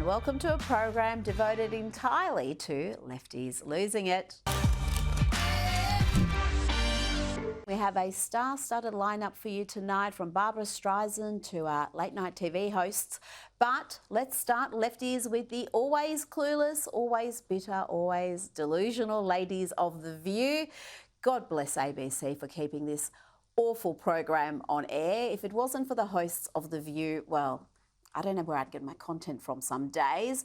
and welcome to a program devoted entirely to lefties losing it. We have a star-studded lineup for you tonight, from Barbara Streisand to our late-night TV hosts. But let's start, lefties, with the always clueless, always bitter, always delusional ladies of The View. God bless ABC for keeping this awful program on air. If it wasn't for the hosts of The View, well, I don't know where I'd get my content from some days.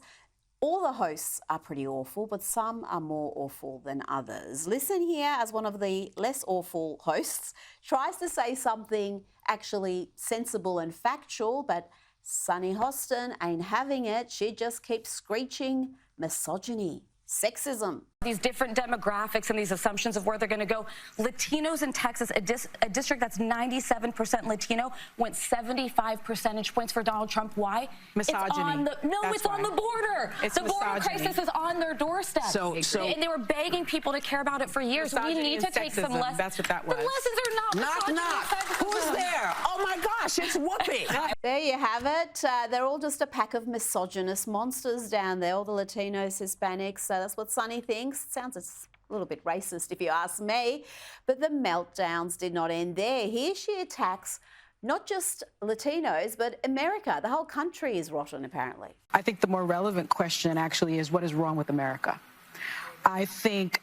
All the hosts are pretty awful, but some are more awful than others. Listen here as one of the less awful hosts tries to say something actually sensible and factual, but Sunny Hostin ain't having it. She just keeps screeching misogyny, sexism. These different demographics and these assumptions of where they're going to go. Latinos in Texas, a district that's 97% Latino, went 75 percentage points for Donald Trump. Why? Misogyny. It's on the border. The border crisis is on their doorstep. And they were begging people to care about it for years. We need to take some lessons. That's what that was. The lessons are not. Knock. Who's there? Oh my gosh, it's Whoopi. There you have it. They're all just a pack of misogynist monsters down there, all the Latinos, Hispanics. That's what Sunny thinks. Sounds a little bit racist if you ask me. But the meltdowns did not end there. Here she attacks not just Latinos, but America. The whole country is rotten, apparently. I think the more relevant question actually is, what is wrong with America? I think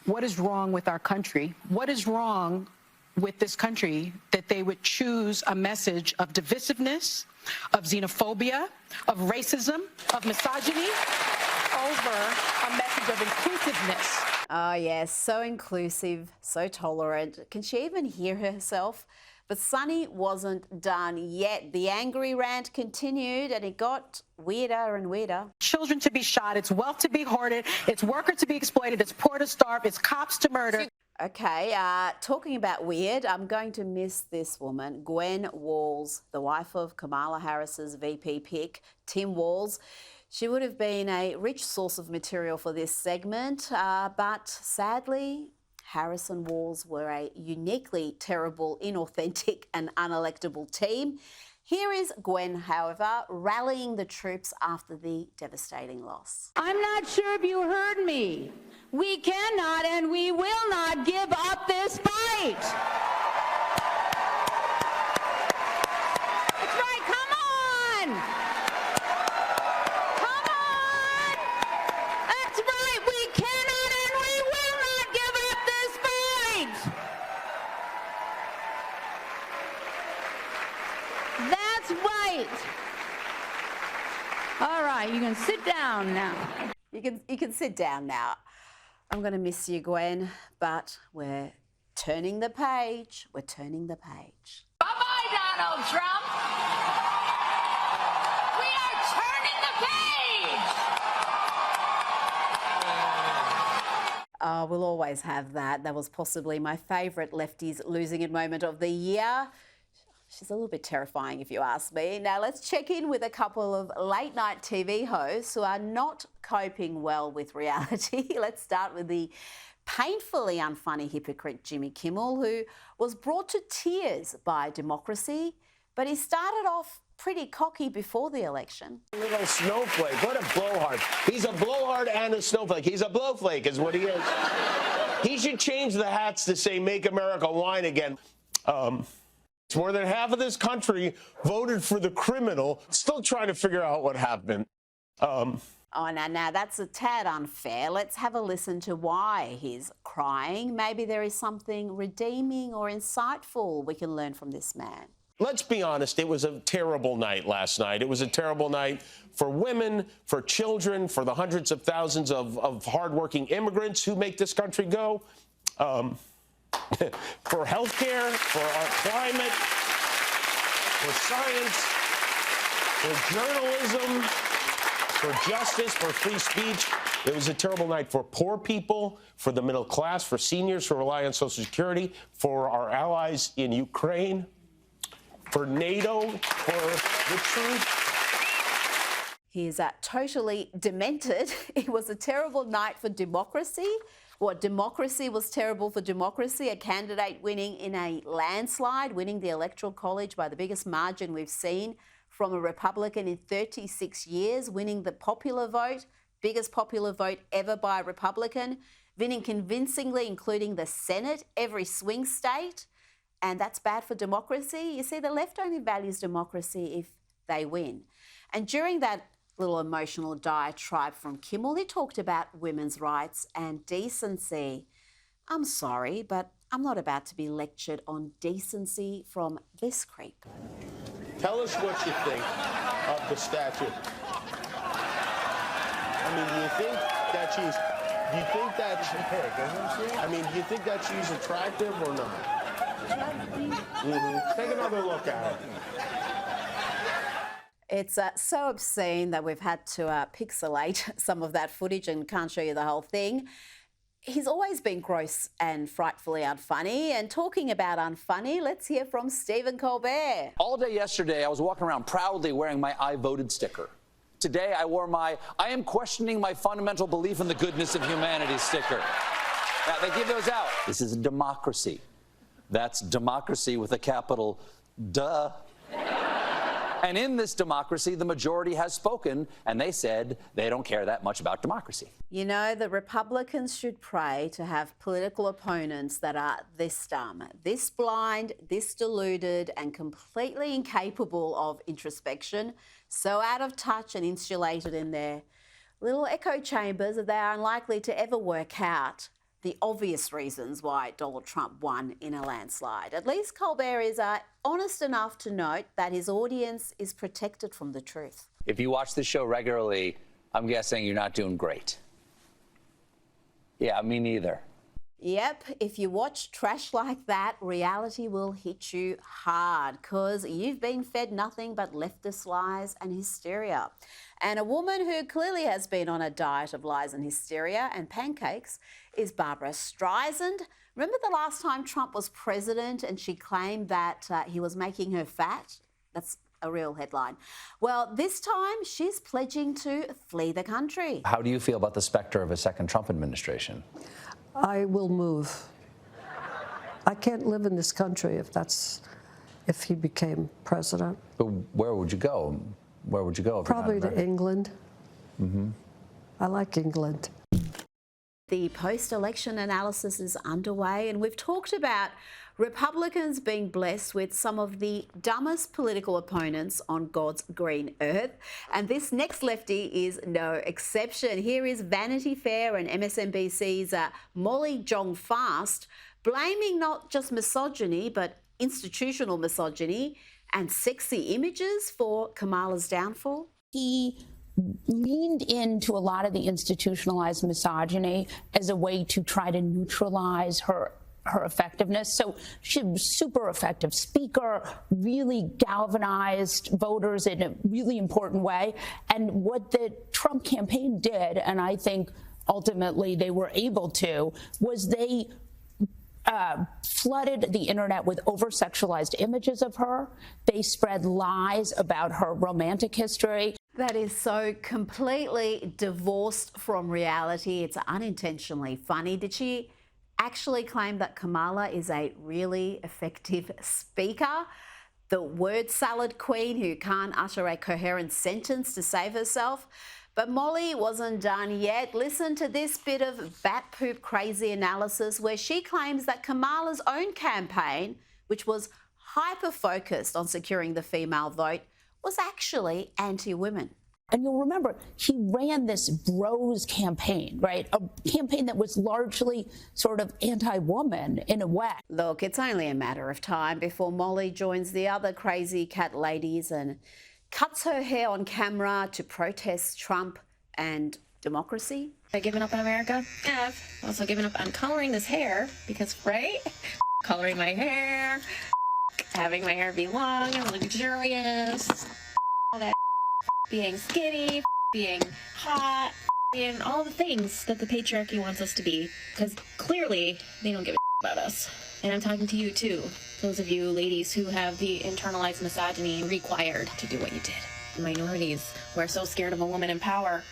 what is wrong with our country? What is wrong with this country that they would choose a message of divisiveness, of xenophobia, of racism, of misogyny over a message of inclusiveness? Oh, yes, so inclusive, so tolerant. Can she even hear herself? But Sunny wasn't done yet. The angry rant continued, and it got weirder and weirder. Children to be shot, it's wealth to be hoarded, it's workers to be exploited, it's poor to starve, it's cops to murder. Okay, talking about weird, I'm going to miss this woman, Gwen Walls, the wife of Kamala Harris's VP pick, Tim Walls. She would have been a rich source of material for this segment, but sadly, Harris and Walls were a uniquely terrible, inauthentic and unelectable team. Here is Gwen, however, rallying the troops after the devastating loss. I'm not sure if you heard me. We cannot and we will not give up this fight. That's right, come on! Come on! That's right, we cannot and we will not give up this fight! That's right. All right, you can sit down now. You can sit down now. I'm going to miss you, Gwen, but we're turning the page. We're turning the page. Bye-bye, Donald Trump. We are turning the page. Oh, we'll always have that. That was possibly my favourite lefties losing it moment of the year. She's a little bit terrifying, if you ask me. Now, let's check in with a couple of late-night TV hosts who are not coping well with reality. Let's start with the painfully unfunny hypocrite Jimmy Kimmel, who was brought to tears by democracy, but he started off pretty cocky before the election. Little snowflake. What a blowhard. He's a blowhard and a snowflake. He's a blowflake is what he is. He should change the hats to say, "Make America Wine Again." More than half of this country voted for the criminal, still trying to figure out what happened. Oh, now that's a tad unfair. Let's have a listen to why he's crying. Maybe there is something redeeming or insightful we can learn from this man. Let's be honest, it was a terrible night last night. It was a terrible night for women, for children, for the hundreds of thousands of hardworking immigrants who make this country go. For healthcare, for our climate, for science, for journalism, for justice, for free speech. It was a terrible night for poor people, for the middle class, for seniors who rely on Social Security, for our allies in Ukraine, for NATO, for the truth. He's totally demented. It was a terrible night for democracy. What, democracy was terrible for democracy? A candidate winning in a landslide, winning the Electoral College by the biggest margin we've seen from a Republican in 36 years, winning the popular vote, biggest popular vote ever by a Republican, winning convincingly, including the Senate, every swing state. And that's bad for democracy. You see, the left only values democracy if they win. And during that little emotional diatribe from Kimmel, he talked about women's rights and decency. I'm sorry, but I'm not about to be lectured on decency from this creep. Tell us what you think of the statue. I mean, do you think that she's attractive or not? Take another look at her. It's so obscene that we've had to pixelate some of that footage and can't show you the whole thing. He's always been gross and frightfully unfunny. And talking about unfunny, let's hear from Stephen Colbert. All day yesterday, I was walking around proudly wearing my I voted sticker. Today, I wore my I am questioning my fundamental belief in the goodness of humanity sticker. Now, they give those out. This is a democracy. That's democracy with a capital duh. And in this democracy, the majority has spoken, and they said they don't care that much about democracy. You know, the Republicans should pray to have political opponents that are this dumb, this blind, this deluded, and completely incapable of introspection, so out of touch and insulated in their little echo chambers that they are unlikely to ever work out the obvious reasons why Donald Trump won in a landslide. At least Colbert is honest enough to note that his audience is protected from the truth. If you watch this show regularly, I'm guessing you're not doing great. Yeah, me neither. Yep, if you watch trash like that, reality will hit you hard because you've been fed nothing but leftist lies and hysteria. And a woman who clearly has been on a diet of lies and hysteria and pancakes is Barbara Streisand. Remember the last time Trump was president and she claimed that he was making her fat? That's a real headline. Well, this time she's pledging to flee the country. How do you feel about the specter of a second Trump administration? I will move. I can't live in this country if he became president. But where would you go? Where would you go? Probably to England. Mm-hmm. I like England. The post-election analysis is underway, and we've talked about Republicans being blessed with some of the dumbest political opponents on God's green earth. And this next lefty is no exception. Here is Vanity Fair and MSNBC's Molly Jong-Fast blaming not just misogyny, but institutional misogyny and sexy images for Kamala's downfall. He leaned into a lot of the institutionalized misogyny as a way to try to neutralize her effectiveness. So she was a super effective speaker, really galvanized voters in a really important way. And what the Trump campaign did, and I think ultimately they were able to, was they flooded the internet with over-sexualized images of her. They spread lies about her romantic history. That is so completely divorced from reality. It's unintentionally funny. Did she actually claim that Kamala is a really effective speaker? The word salad queen who can't utter a coherent sentence to save herself? But Molly wasn't done yet. Listen to this bit of bat poop crazy analysis where she claims that Kamala's own campaign, which was hyper-focused on securing the female vote, was actually anti-women. And you'll remember, he ran this bros campaign, right? A campaign that was largely sort of anti-woman in a way. Look, it's only a matter of time before Molly joins the other crazy cat ladies and cuts her hair on camera to protest Trump and democracy. I've given up on America. I've also given up on coloring this hair because, right? Coloring my hair, having my hair be long and luxurious, all that being skinny, being hot, and all the things that the patriarchy wants us to be, because clearly they don't give a about us. And I'm talking to you too, those of you ladies who have the internalized misogyny required to do what you did. Minorities who are so scared of a woman in power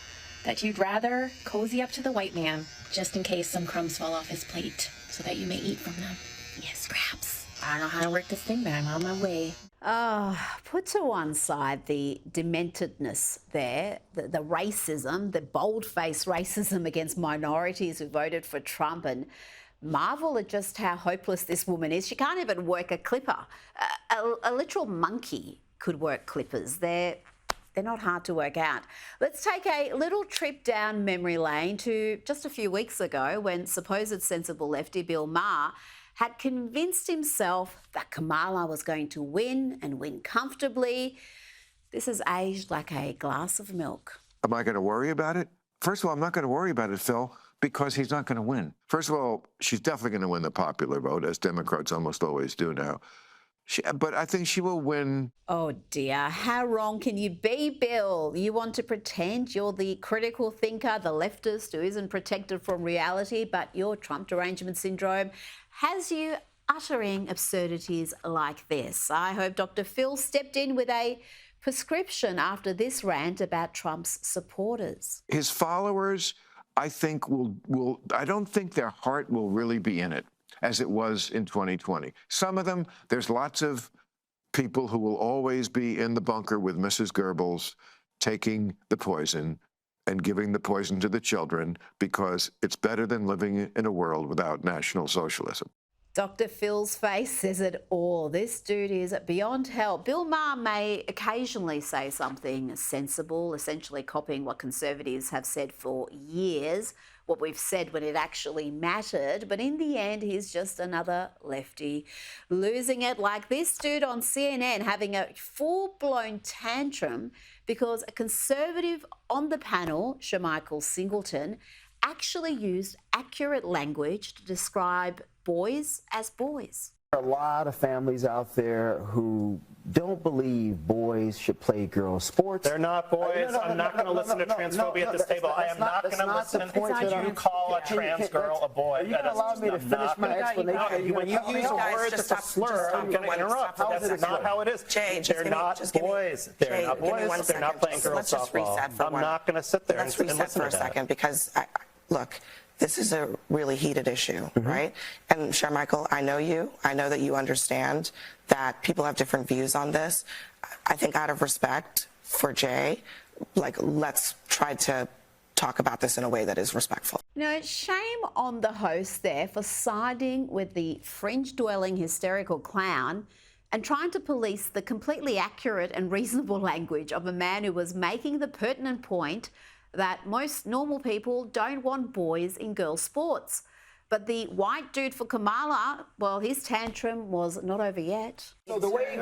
that you'd rather cozy up to the white man just in case some crumbs fall off his plate so that you may eat from them. Yes, scraps. I don't know how to work this thing, but I'm on my way. Put to one side the dementedness there, the racism, the bold-faced racism against minorities who voted for Trump, and marvel at just how hopeless this woman is. She can't even work a clipper. A literal monkey could work clippers. They're not hard to work out. Let's take a little trip down memory lane to just a few weeks ago when supposed sensible lefty Bill Maher had convinced himself that Kamala was going to win and win comfortably. This has aged like a glass of milk. Am I going to worry about it? First of all, I'm not going to worry about it, Phil, because he's not going to win. First of all, she's definitely going to win the popular vote, as Democrats almost always do now. But I think she will win. Oh dear, how wrong can you be, Bill? You want to pretend you're the critical thinker, the leftist who isn't protected from reality, but your Trump derangement syndrome has you uttering absurdities like this. I hope Dr. Phil stepped in with a prescription after this rant about Trump's supporters. His followers, I think, I don't think their heart will really be in it, as it was in 2020. Some of them, there's lots of people who will always be in the bunker with Mrs. Goebbels taking the poison and giving the poison to the children because it's better than living in a world without National Socialism. Dr. Phil's face says it all. This dude is beyond help. Bill Maher may occasionally say something sensible, essentially copying what conservatives have said for years, what we've said when it actually mattered, but in the end, he's just another lefty, losing it like this dude on CNN having a full-blown tantrum because a conservative on the panel, Shermichael Singleton, actually used accurate language to describe boys as boys. There are a lot of families out there who don't believe boys should play girls' sports. They're not boys. I'm not going to listen to transphobia at this table. I am not going to listen to you call a trans girl a boy. Are you going to allow me to finish my explanation? When you use a word that's a slur, I'm going to interrupt. That's not how it is. They're not boys. They're not boys. They're not playing girls' softball. I'm not going to sit there and listen to that. Let's reset for a second because, look, this is a really heated issue, right? And Shermichael, I know you. I know that you understand that people have different views on this. I think out of respect for Jay, let's try to talk about this in a way that is respectful. Shame on the host there for siding with the fringe-dwelling hysterical clown and trying to police the completely accurate and reasonable language of a man who was making the pertinent point that most normal people don't want boys in girls' sports. But the white dude for Kamala, well, his tantrum was not over yet. So the way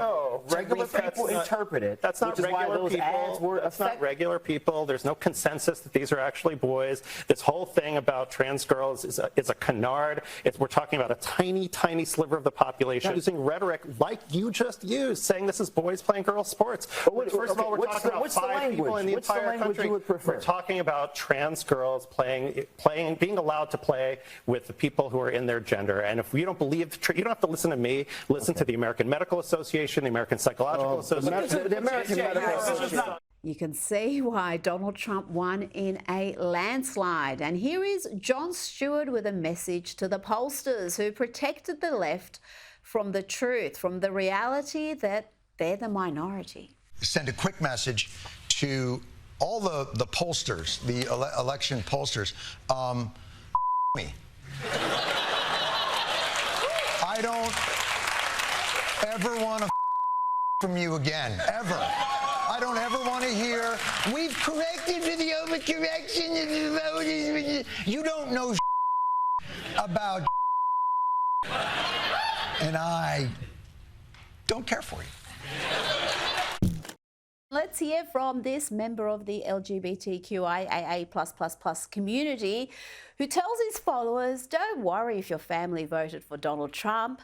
regular people interpret it, that's not regular people. That's not regular people. There's no consensus that these are actually boys. This whole thing about trans girls is a canard. We're talking about a tiny, tiny sliver of the population using rhetoric like you just used, saying this is boys playing girls' sports. First of all, we're talking about 5 people in the entire country. We're talking about trans girls being allowed to play with the people who are in their gender. And if you don't believe, you don't have to listen to me. Listen to the American Medical Association, the American Psychological Association. The American Medical Association. You can see why Donald Trump won in a landslide. And here is Jon Stewart with a message to the pollsters who protected the left from the truth, from the reality that they're the minority. Send a quick message to all the pollsters, the election pollsters. Me. I don't ever want to from you again, ever. I don't ever want to hear, we've corrected for the overcorrection of the voters. You don't know about and I don't care for you. Let's hear from this member of the LGBTQIAA++ community who tells his followers, don't worry if your family voted for Donald Trump.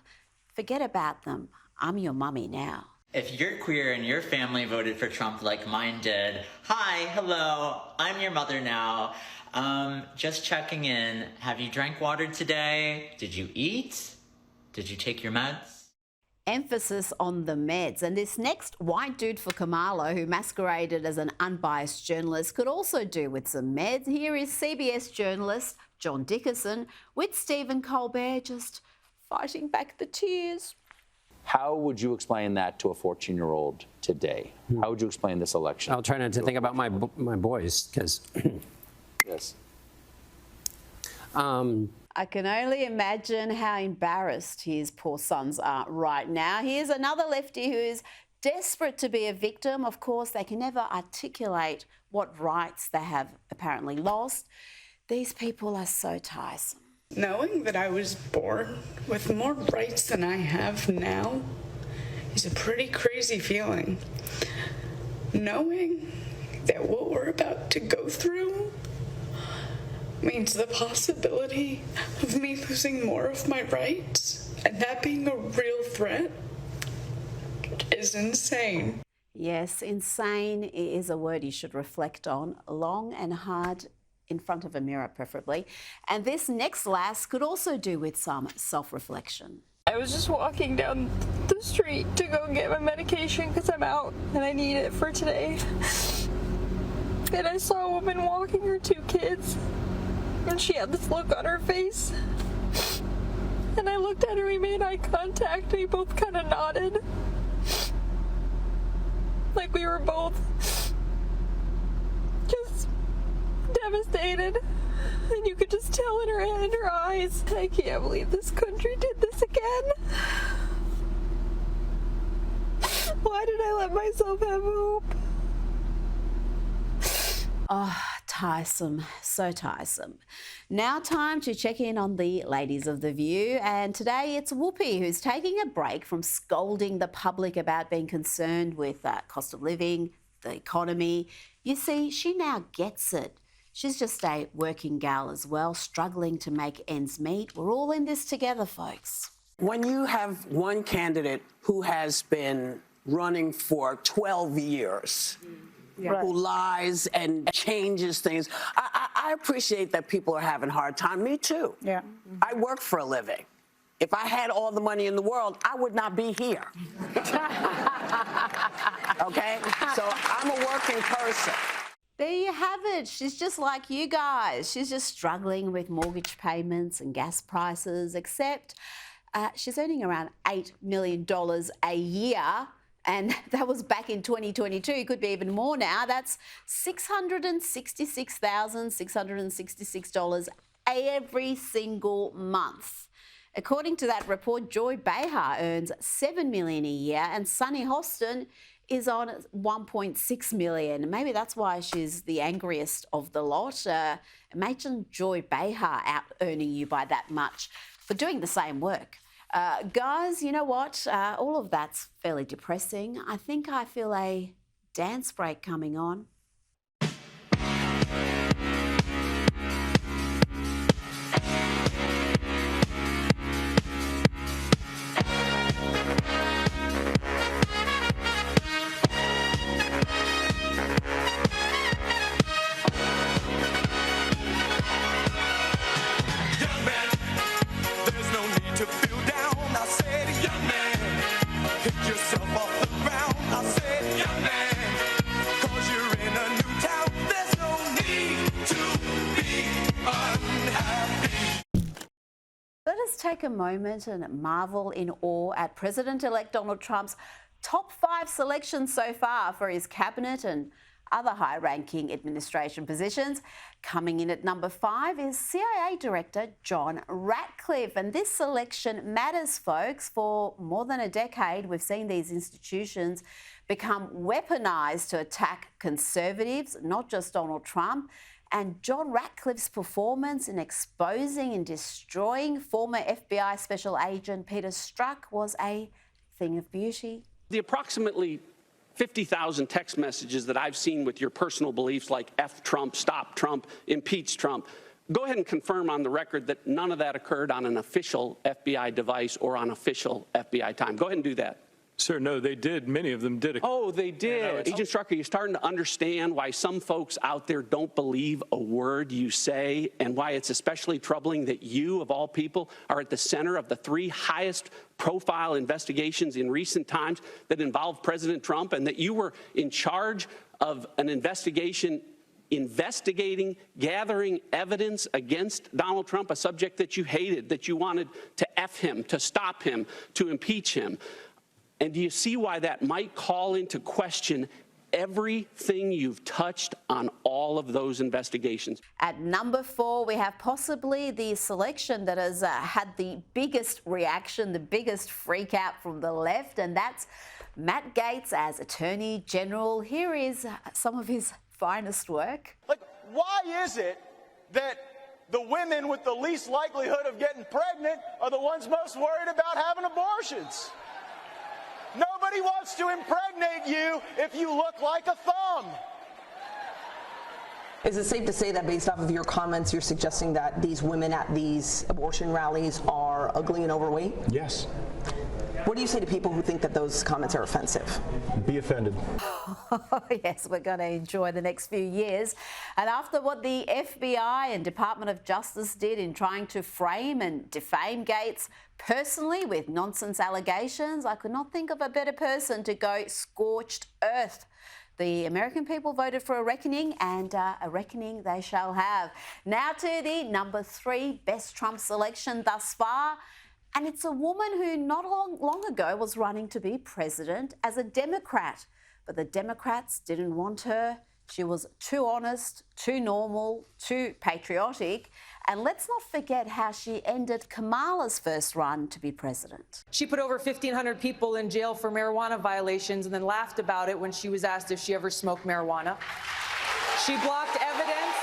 Forget about them. I'm your mummy now. If you're queer and your family voted for Trump like mine did, hi, hello, I'm your mother now. Just checking in. Have you drank water today? Did you eat? Did you take your meds? Emphasis on the meds. And this next white dude for Kamala, who masqueraded as an unbiased journalist, could also do with some meds. Here is CBS journalist John Dickerson with Stephen Colbert just fighting back the tears. How would you explain that to a 14-year-old today? How would you explain this election? I'll try not to think about my boys, because yes. I can only imagine how embarrassed his poor sons are right now. Here's another lefty who is desperate to be a victim. Of course, they can never articulate what rights they have apparently lost. These people are so tiresome. Knowing that I was born with more rights than I have now is a pretty crazy feeling. Knowing that what we're about to go through means the possibility of me losing more of my rights, and that being a real threat is insane. Yes, insane is a word you should reflect on long and hard in front of a mirror, preferably. And this next lass could also do with some self-reflection. I was just walking down the street to go get my medication because I'm out and I need it for today. And I saw a woman walking her 2 kids, and she had this look on her face. And I looked at her, we made eye contact, we both kind of nodded. Like we were both just devastated, and you could just tell in her eyes, I can't believe this country did this again. Why did I let myself have hope? Oh, tiresome, so tiresome. Now time to check in on the ladies of The View, and today it's Whoopi who's taking a break from scolding the public about being concerned with cost of living, the economy. You see, she now gets it. She's just a working gal as well, struggling to make ends meet. We're all in this together, folks. When you have one candidate who has been running for 12 years, who lies and changes things, I appreciate that people are having a hard time. Me too. Yeah. I work for a living. If I had all the money in the world, I would not be here. Okay? So I'm a working person. There you have it. She's just like you guys. She's just struggling with mortgage payments and gas prices, except she's earning around $8 million a year. And that was back in 2022. It could be even more now. That's $666,666 every single month. According to that report, Joy Behar earns $7 million a year, and Sunny Hostin is on $1.6 million. Maybe that's why she's the angriest of the lot. Imagine Joy Behar out earning you by that much for doing the same work. Guys, you know what? All of that's fairly depressing. I think I feel a dance break coming on. Take a moment and marvel in awe at President-elect Donald Trump's top 5 selections so far for his cabinet and other high-ranking administration positions. Coming in at number 5 is CIA Director John Ratcliffe. And this selection matters, folks. For more than a decade, we've seen these institutions become weaponized to attack conservatives, not just Donald Trump. And John Ratcliffe's performance in exposing and destroying former FBI Special Agent Peter Strzok was a thing of beauty. The approximately 50,000 text messages that I've seen with your personal beliefs like F Trump, stop Trump, impeach Trump, go ahead and confirm on the record that none of that occurred on an official FBI device or on official FBI time. Go ahead and do that. Sir, no, they did. Many of them did. Oh, they did. Agent Strzok, are you starting to understand why some folks out there don't believe a word you say, and why it's especially troubling that you, of all people, are at the center of the 3 highest profile investigations in recent times that involve President Trump, and that you were in charge of an investigation investigating, gathering evidence against Donald Trump, a subject that you hated, that you wanted to F him, to stop him, to impeach him? And do you see why that might call into question everything you've touched on all of those investigations? At number 4, we have possibly the selection that has had the biggest reaction, the biggest freak out from the left, and that's Matt Gaetz as Attorney General. Here is some of his finest work. Like, why is it that the women with the least likelihood of getting pregnant are the ones most worried about having abortions? Nobody wants to impregnate you if you look like a thumb. Is it safe to say that based off of your comments, you're suggesting that these women at these abortion rallies are ugly and overweight? Yes. What do you say to people who think that those comments are offensive? Be offended. Yes, we're going to enjoy the next few years. And after what the FBI and Department of Justice did in trying to frame and defame Gaetz personally with nonsense allegations, I could not think of a better person to go scorched earth. The American people voted for a reckoning, and a reckoning they shall have. Now to the number 3 best Trump selection thus far. And it's a woman who not long ago was running to be president as a Democrat. But the Democrats didn't want her. She was too honest, too normal, too patriotic. And let's not forget how she ended Kamala's first run to be president. She put over 1,500 people in jail for marijuana violations and then laughed about it when she was asked if she ever smoked marijuana. She blocked evidence.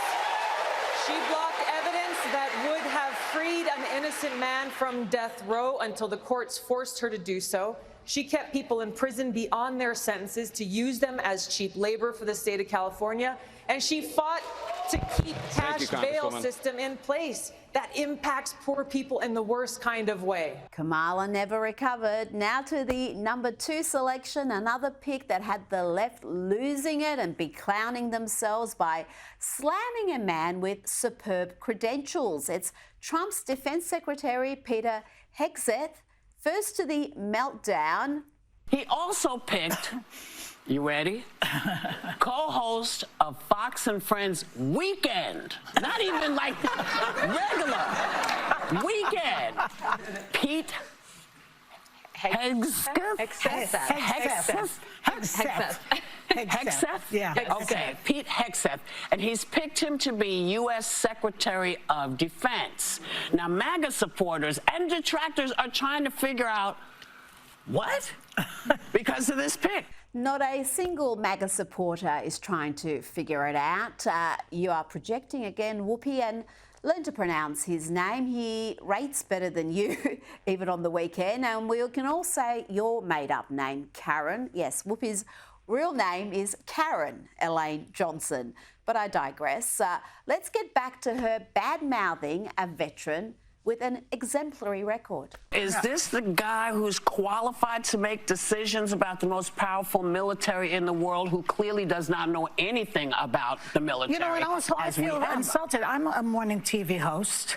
That would have freed an innocent man from death row until the courts forced her to do so. She kept people in prison beyond their sentences to use them as cheap labor for the state of California. And she fought to keep cash bail system in place that impacts poor people in the worst kind of way. Kamala never recovered. Now to the number 2 selection, another pick that had the left losing it and beclowning themselves by slamming a man with superb credentials. It's Trump's Defense Secretary, Peter Hegseth. First to the meltdown. He also picked, you ready? Co-host of Fox and Friends Weekend. Not even like regular. Weekend. Pete Hegseth? Yeah. Okay, Pete Hegseth. And he's picked him to be U.S. Secretary of Defense. Now, MAGA supporters and detractors are trying to figure out what? Because of this pick. Not a single MAGA supporter is trying to figure it out. You are projecting again, Whoopi, and learn to pronounce his name. He rates better than you, even on the weekend. And we can all say your made-up name, Karen. Yes, Whoopi's real name is Karen Elaine Johnson. But I digress. Let's get back to her bad-mouthing a veteran with an exemplary record. Is this the guy who's qualified to make decisions about the most powerful military in the world, who clearly does not know anything about the military? You know, and also I feel insulted. I'm a morning TV host,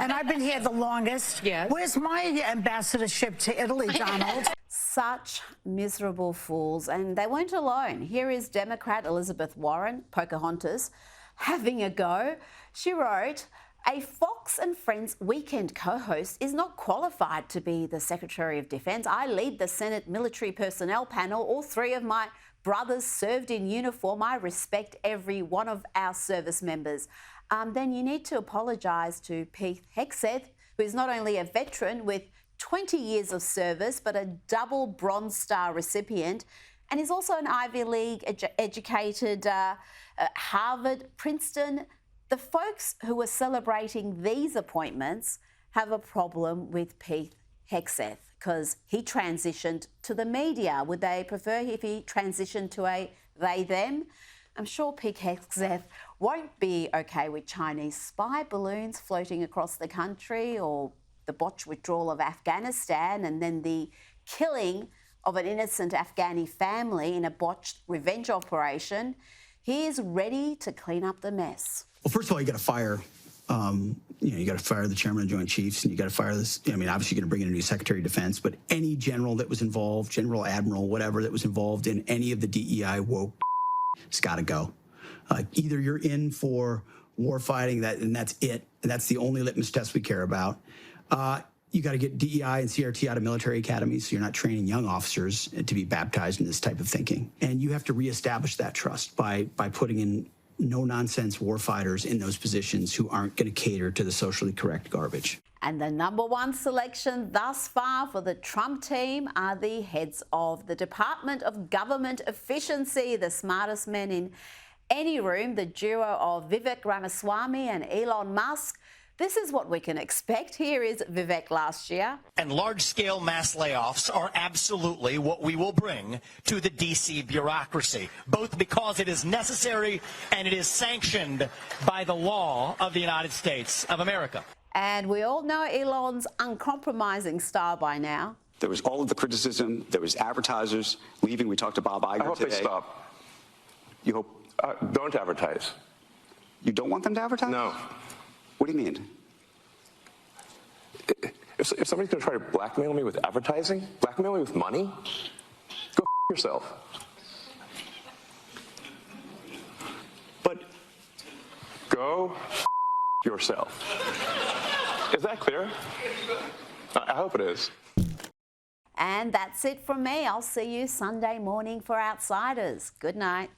and I've been here the longest. Yes. Where's my ambassadorship to Italy, Donald? Such miserable fools, and they weren't alone. Here is Democrat Elizabeth Warren, Pocahontas, having a go. She wrote, "A Fox and Friends Weekend co-host is not qualified to be the Secretary of Defense. I lead the Senate Military Personnel Panel. All 3 of my brothers served in uniform. I respect every one of our service members." Then you need to apologise to Pete Hegseth, who is not only a veteran with 20 years of service, but a double Bronze Star recipient, and he's also an Ivy League educated, Harvard, Princeton. The folks who are celebrating these appointments have a problem with Pete Hegseth because he transitioned to the media. Would they prefer if he transitioned to a they-them? I'm sure Pete Hegseth won't be okay with Chinese spy balloons floating across the country, or the botched withdrawal of Afghanistan and then the killing of an innocent Afghani family in a botched revenge operation. He is ready to clean up the mess. Well, first of all, you got to fire, you got to fire the chairman of the Joint Chiefs, and you got to fire this. I mean, obviously, you're going to bring in a new Secretary of Defense, but any general that was involved, general, admiral, whatever, that was involved in any of the DEI woke, it's got to go. Either you're in for war fighting, and that's it, and that's the only litmus test we care about. You got to get DEI and CRT out of military academies, so you're not training young officers to be baptized in this type of thinking. And you have to reestablish that trust by putting in no-nonsense warfighters in those positions who aren't going to cater to the socially correct garbage. And the #1 selection thus far for the Trump team are the heads of the Department of Government Efficiency, the smartest men in any room, the duo of Vivek Ramaswamy and Elon Musk. This is what we can expect. Here is Vivek last year. And large-scale mass layoffs are absolutely what we will bring to the D.C. bureaucracy, both because it is necessary and it is sanctioned by the law of the United States of America. And we all know Elon's uncompromising style by now. There was all of the criticism. There was advertisers leaving. We talked to Bob Iger today. I hope they stop. You hope? Don't advertise. You don't want them to advertise? No. What do you mean? If somebody's going to try to blackmail me with advertising, blackmail me with money, go yourself. But go yourself. Is that clear? I hope it is. And that's it from me. I'll see you Sunday morning for Outsiders. Good night.